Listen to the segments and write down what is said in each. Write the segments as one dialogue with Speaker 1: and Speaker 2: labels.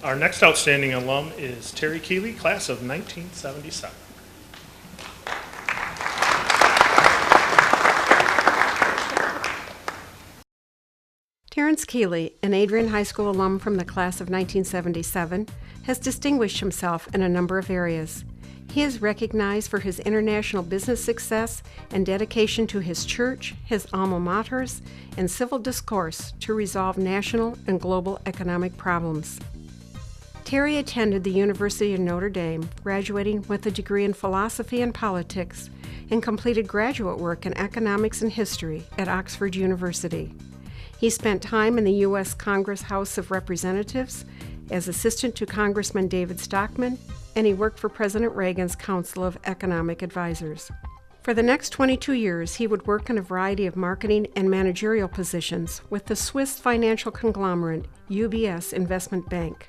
Speaker 1: Our next outstanding alum is Terry Keeley, class of 1977.
Speaker 2: Terence Keely, an Adrian High School alum from the class of 1977, has distinguished himself in a number of areas. He is recognized for his international business success and dedication to his church, his alma maters, and civil discourse to resolve national and global economic problems. Terry attended the University of Notre Dame, graduating with a degree in philosophy and politics, and completed graduate work in economics and history at Oxford University. He spent time in the U.S. Congress House of Representatives as assistant to Congressman David Stockman, and he worked for President Reagan's Council of Economic Advisors. For the next 22 years, he would work in a variety of marketing and managerial positions with the Swiss financial conglomerate UBS Investment Bank.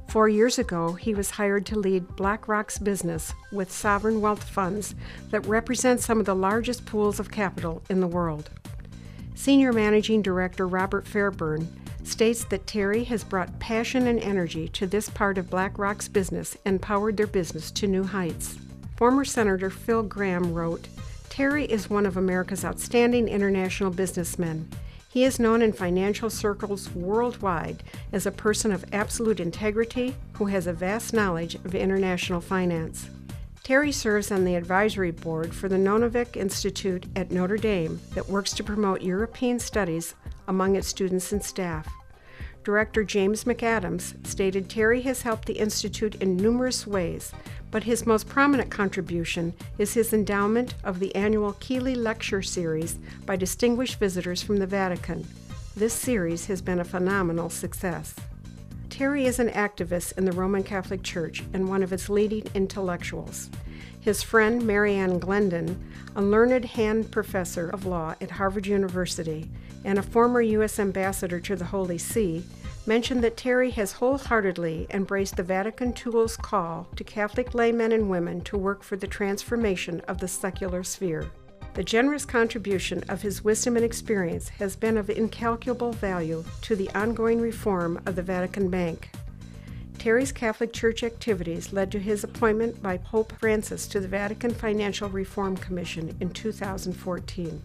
Speaker 2: 4 years ago, he was hired to lead BlackRock's business with sovereign wealth funds that represent some of the largest pools of capital in the world. Senior Managing Director Robert Fairburn states that Terry has brought passion and energy to this part of BlackRock's business and powered their business to new heights. Former Senator Phil Gramm wrote, "Terry is one of America's outstanding international businessmen. He is known in financial circles worldwide as a person of absolute integrity who has a vast knowledge of international finance." Terry serves on the advisory board for the Nonavik Institute at Notre Dame that works to promote European studies among its students and staff. Director James McAdams stated Terry has helped the Institute in numerous ways, but his most prominent contribution is his endowment of the annual Keeley Lecture Series by distinguished visitors from the Vatican. This series has been a phenomenal success. Terry is an activist in the Roman Catholic Church and one of its leading intellectuals. His friend Marianne Glendon, a learned Hand Professor of Law at Harvard University and a former U.S. Ambassador to the Holy See, mentioned that Terry has wholeheartedly embraced the Vatican II's call to Catholic laymen and women to work for the transformation of the secular sphere. The generous contribution of his wisdom and experience has been of incalculable value to the ongoing reform of the Vatican Bank. Terry's Catholic Church activities led to his appointment by Pope Francis to the Vatican Financial Reform Commission in 2014.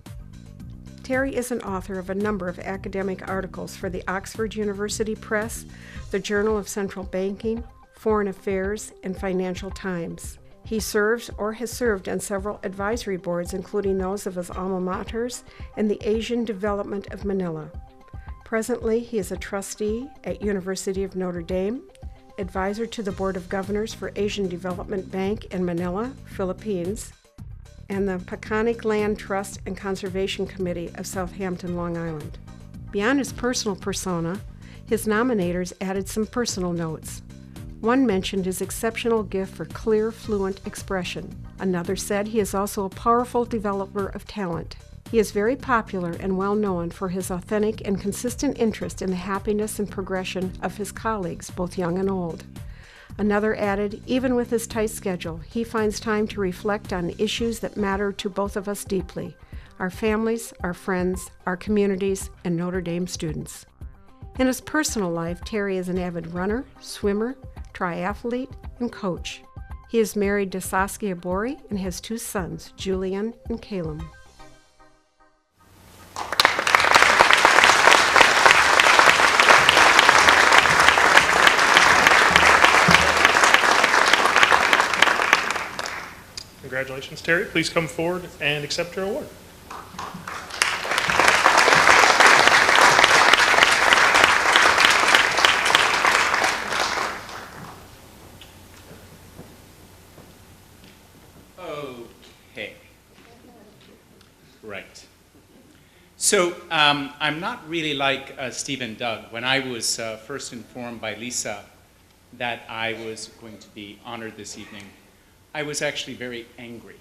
Speaker 2: Terry is an author of a number of academic articles for the Oxford University Press, the Journal of Central Banking, Foreign Affairs, and Financial Times. He serves or has served on several advisory boards, including those of his alma maters and the Asian Development of Manila. Presently, he is a trustee at University of Notre Dame, advisor to the Board of Governors for Asian Development Bank in Manila, Philippines, and the Peconic Land Trust and Conservation Committee of Southampton, Long Island. Beyond his personal persona, his nominators added some personal notes. One mentioned his exceptional gift for clear, fluent expression. Another said he is also a powerful developer of talent. He is very popular and well known for his authentic and consistent interest in the happiness and progression of his colleagues, both young and old. Another added, even with his tight schedule, he finds time to reflect on issues that matter to both of us deeply, our families, our friends, our communities, and Notre Dame students. In his personal life, Terry is an avid runner, swimmer, triathlete, and coach. He is married to Saskia Bori and has 2 sons, Julian and Caleb.
Speaker 1: Congratulations, Terry. Please come forward and accept your award.
Speaker 3: Okay. Right. So I'm not really like Steve and Doug. When I was first informed by Lisa that I was going to be honored this evening, I was actually very angry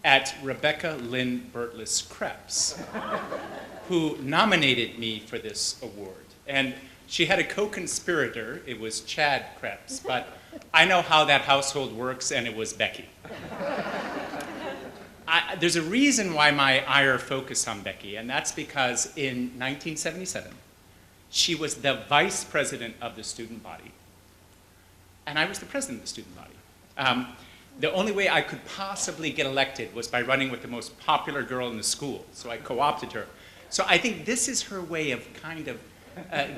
Speaker 3: at Rebecca Lynn Burtless Krebs, who nominated me for this award. And she had a co-conspirator. It was Chad Krebs, but I know how that household works, and it was Becky. There's a reason why my ire focused on Becky, and that's because in 1977, She was the vice president of the student body, and I was the president of the student body. The only way I could possibly get elected was by running with the most popular girl in the school, so I co-opted her. So I think this is her way of kind of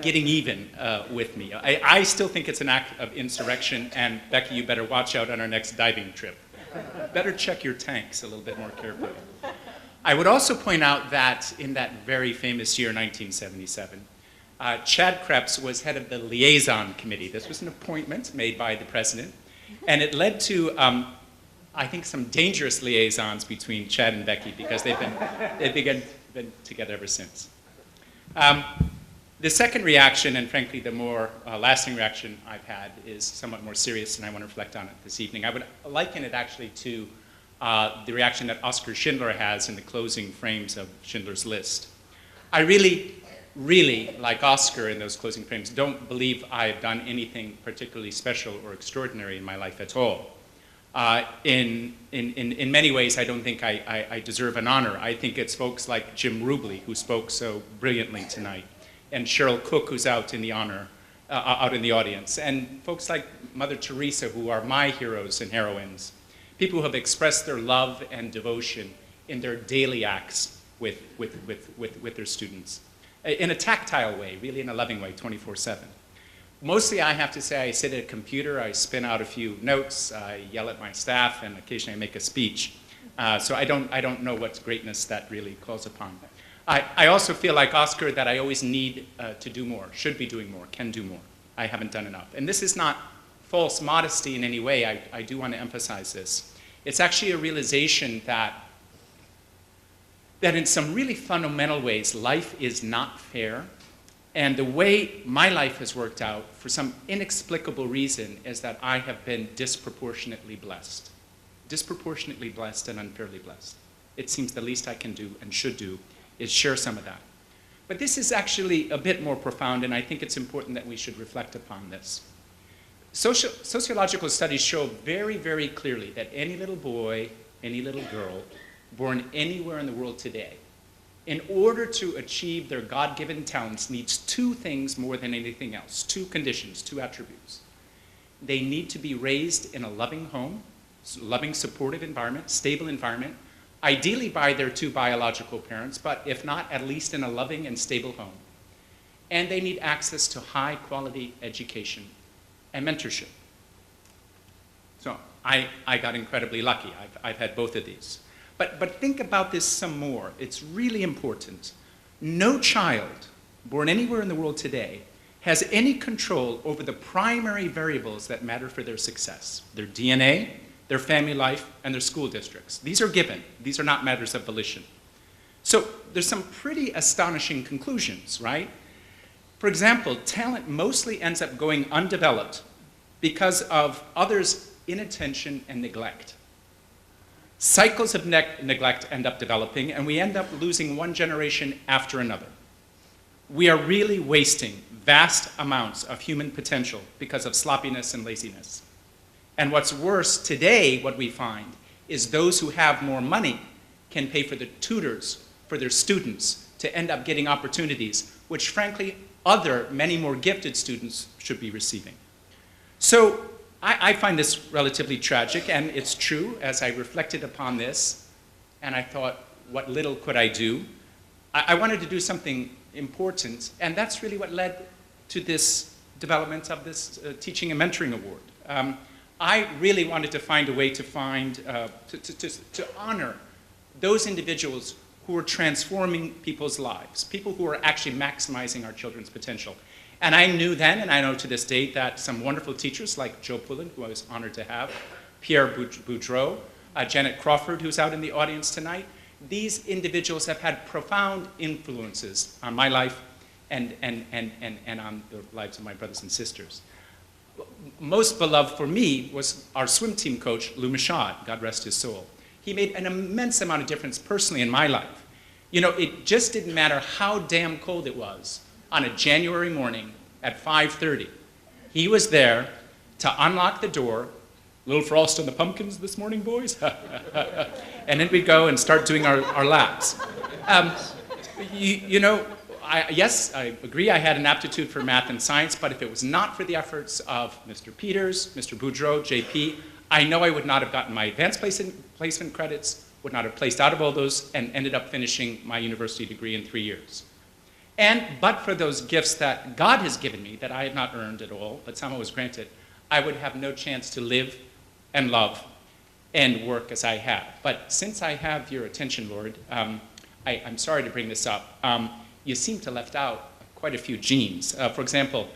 Speaker 3: getting even with me. I still think it's an act of insurrection, and Becky, you better watch out on our next diving trip. Better check your tanks a little bit more carefully. I would also point out that in that very famous year, 1977, Chad Krebs was head of the liaison committee. This was an appointment made by the president, and it led to, I think, some dangerous liaisons between Chad and Becky, because they've been together ever since. The second reaction, and frankly the more lasting reaction I've had, is somewhat more serious, and I want to reflect on it this evening. I would liken it actually to the reaction that Oskar Schindler has in the closing frames of Schindler's List. I really, like Oskar in those closing frames, don't believe I have done anything particularly special or extraordinary in my life at all. In many ways, I don't think I deserve an honor. I think it's folks like Jim Rubley, who spoke so brilliantly tonight, and Cheryl Cook, who's out in the audience, and folks like Mother Teresa, who are my heroes and heroines, people who have expressed their love and devotion in their daily acts with their students, in a tactile way, really in a loving way, 24/7. Mostly, I have to say, I sit at a computer, I spin out a few notes, I yell at my staff, and occasionally I make a speech. So I don't know what greatness that really calls upon. I also feel like Oskar that I always need to do more, should be doing more, can do more. I haven't done enough. And this is not false modesty in any way. I do want to emphasize this. It's actually a realization that in some really fundamental ways, life is not fair. And the way my life has worked out, for some inexplicable reason, is that I have been disproportionately blessed. Disproportionately blessed and unfairly blessed. It seems the least I can do and should do is share some of that. But this is actually a bit more profound, and I think it's important that we should reflect upon this. Sociological studies show very, very clearly that any little boy, any little girl, born anywhere in the world today, in order to achieve their God-given talents, needs two things more than anything else, two conditions, two attributes. They need to be raised in a loving home, loving, supportive environment, stable environment, ideally by their two biological parents, but if not, at least in a loving and stable home. And they need access to high-quality education and mentorship. So I got incredibly lucky. I've had both of these. But think about this some more. It's really important. No child born anywhere in the world today has any control over the primary variables that matter for their success: their DNA, their family life, and their school districts. These are given. These are not matters of volition. So there's some pretty astonishing conclusions, right? For example, talent mostly ends up going undeveloped because of others' inattention and neglect. Cycles of neglect end up developing, and we end up losing one generation after another. We are really wasting vast amounts of human potential because of sloppiness and laziness. And what's worse, today what we find is those who have more money can pay for the tutors for their students to end up getting opportunities, which frankly other, many more gifted students should be receiving. So I find this relatively tragic, and it's true. As I reflected upon this, and I thought, what little could I do? I wanted to do something important, and that's really what led to this development of this Teaching and Mentoring Award. I really wanted to find a way to honor those individuals who are transforming people's lives, people who are actually maximizing our children's potential. And I knew then, and I know to this day, that some wonderful teachers like Joe Pullen, who I was honored to have, Pierre Boudreau, Janet Crawford, who's out in the audience tonight, these individuals have had profound influences on my life and on the lives of my brothers and sisters. Most beloved for me was our swim team coach, Lou Michaud, God rest his soul. He made an immense amount of difference personally in my life. You know, it just didn't matter how damn cold it was. On a January morning at 5:30, he was there to unlock the door. Little frost on the pumpkins this morning, boys? And then we'd go and start doing our laps. You know, yes, I agree I had an aptitude for math and science, but if it was not for the efforts of Mr. Peters, Mr. Boudreau, JP, I know I would not have gotten my advanced placement credits, would not have placed out of all those, and ended up finishing my university degree in 3 years. But for those gifts that God has given me, that I had not earned at all, but somehow was granted, I would have no chance to live and love and work as I have. But since I have your attention, Lord, I'm sorry to bring this up. You seem to left out quite a few genes. For example,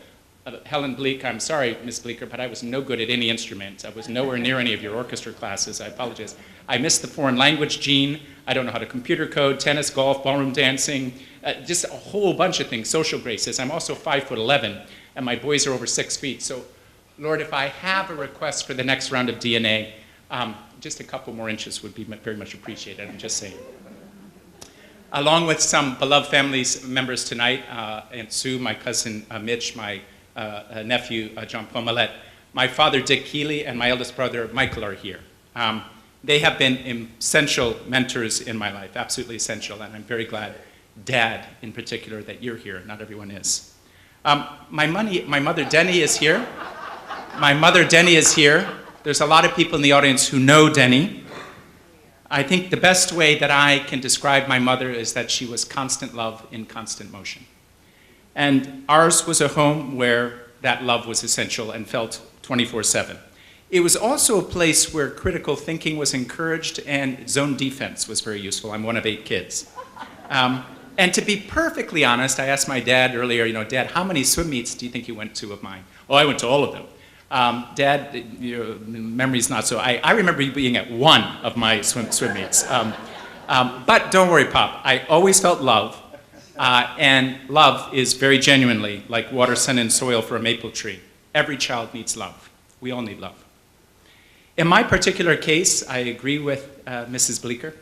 Speaker 3: Helen Bleek, I'm sorry, Miss Bleeker, but I was no good at any instrument. I was nowhere near any of your orchestra classes. I apologize. I missed the foreign language gene. I don't know how to computer code, tennis, golf, ballroom dancing, just a whole bunch of things, social graces. I'm also 5'11", and my boys are over 6 feet. So, Lord, if I have a request for the next round of DNA, just a couple more inches would be very much appreciated, I'm just saying. Along with some beloved family members tonight, Aunt Sue, my cousin Mitch, my nephew John Pomelet, my father Dick Keeley, and my eldest brother Michael are here. They have been essential mentors in my life, absolutely essential, and I'm very glad, Dad in particular, that you're here. Not everyone is. My mother Denny is here. My mother Denny is here. There's a lot of people in the audience who know Denny. I think the best way that I can describe my mother is that she was constant love in constant motion. And ours was a home where that love was essential and felt 24/7. It was also a place where critical thinking was encouraged and zone defense was very useful. I'm one of 8 kids. And to be perfectly honest, I asked my dad earlier, Dad, how many swim meets do you think you went to of mine? Oh, I went to all of them. Dad, your memory's not so. I remember you being at one of my swim meets. But don't worry, Pop. I always felt love. And love is very genuinely like water, sun, and soil for a maple tree. Every child needs love. We all need love. In my particular case, I agree with Mrs. Bleeker.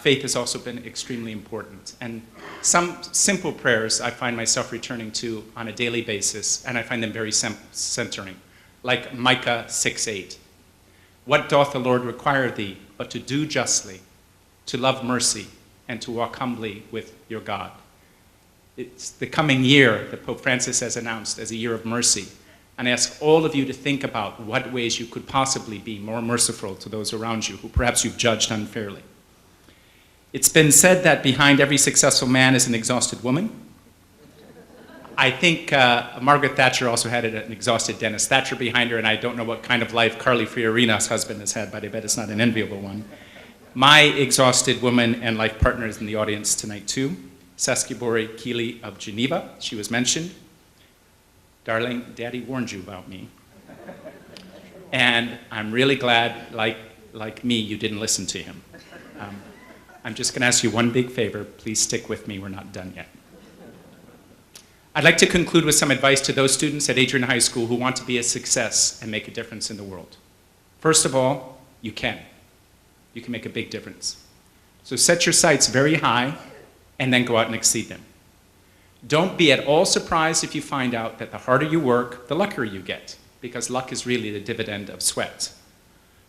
Speaker 3: Faith has also been extremely important. And some simple prayers I find myself returning to on a daily basis, and I find them very centering, like Micah 6:8. What doth the Lord require of thee, but to do justly, to love mercy, and to walk humbly with your God? It's the coming year that Pope Francis has announced as a year of mercy. And I ask all of you to think about what ways you could possibly be more merciful to those around you who perhaps you've judged unfairly. It's been said that behind every successful man is an exhausted woman. I think Margaret Thatcher also had an exhausted Dennis Thatcher behind her, and I don't know what kind of life Carly Fiorina's husband has had, but I bet it's not an enviable one. My exhausted woman and life partner is in the audience tonight too, Saskia Keeley of Geneva. She was mentioned. Darling, Daddy warned you about me. And I'm really glad, like me, you didn't listen to him. I'm just going to ask you one big favor. Please stick with me. We're not done yet. I'd like to conclude with some advice to those students at Adrian High School who want to be a success and make a difference in the world. First of all, you can. You can make a big difference. So set your sights very high and then go out and exceed them. Don't be at all surprised if you find out that the harder you work, the luckier you get, because luck is really the dividend of sweat.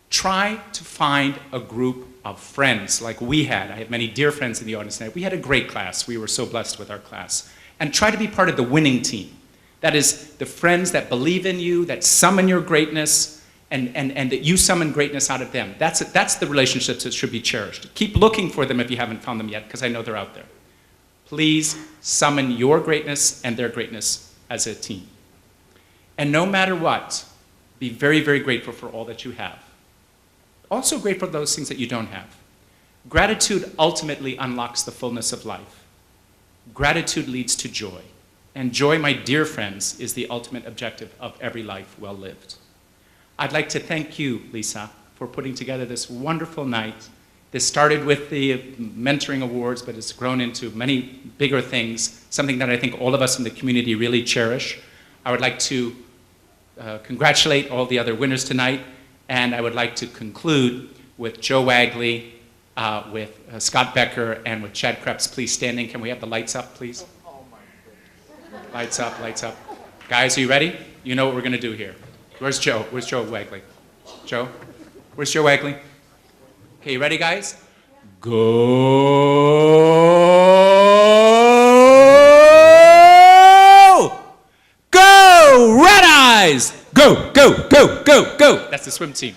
Speaker 3: Try to find a group of friends like we had. I have many dear friends in the audience tonight. We had a great class. We were so blessed with our class. And try to be part of the winning team. That is, the friends that believe in you, that summon your greatness, and that you summon greatness out of them. That's the relationships that should be cherished. Keep looking for them if you haven't found them yet, because I know they're out there. Please summon your greatness and their greatness as a team. And no matter what, be very, very grateful for all that you have. Also grateful for those things that you don't have. Gratitude ultimately unlocks the fullness of life. Gratitude leads to joy. And joy, my dear friends, is the ultimate objective of every life well lived. I'd like to thank you, Lisa, for putting together this wonderful night. This started with the mentoring awards, but it's grown into many bigger things, something that I think all of us in the community really cherish. I would like to congratulate all the other winners tonight, and I would like to conclude with Joe Wagley, with Scott Becker, and with Chad Krebs. Please standing. Can we have the lights up, please? Lights up, lights up. Guys, are you ready? You know what we're going to do here. Where's Joe? Where's Joe Wagley? Joe? Where's Joe Wagley? Okay, you ready, guys? Go! go, go, go, go, go. That's the swim team.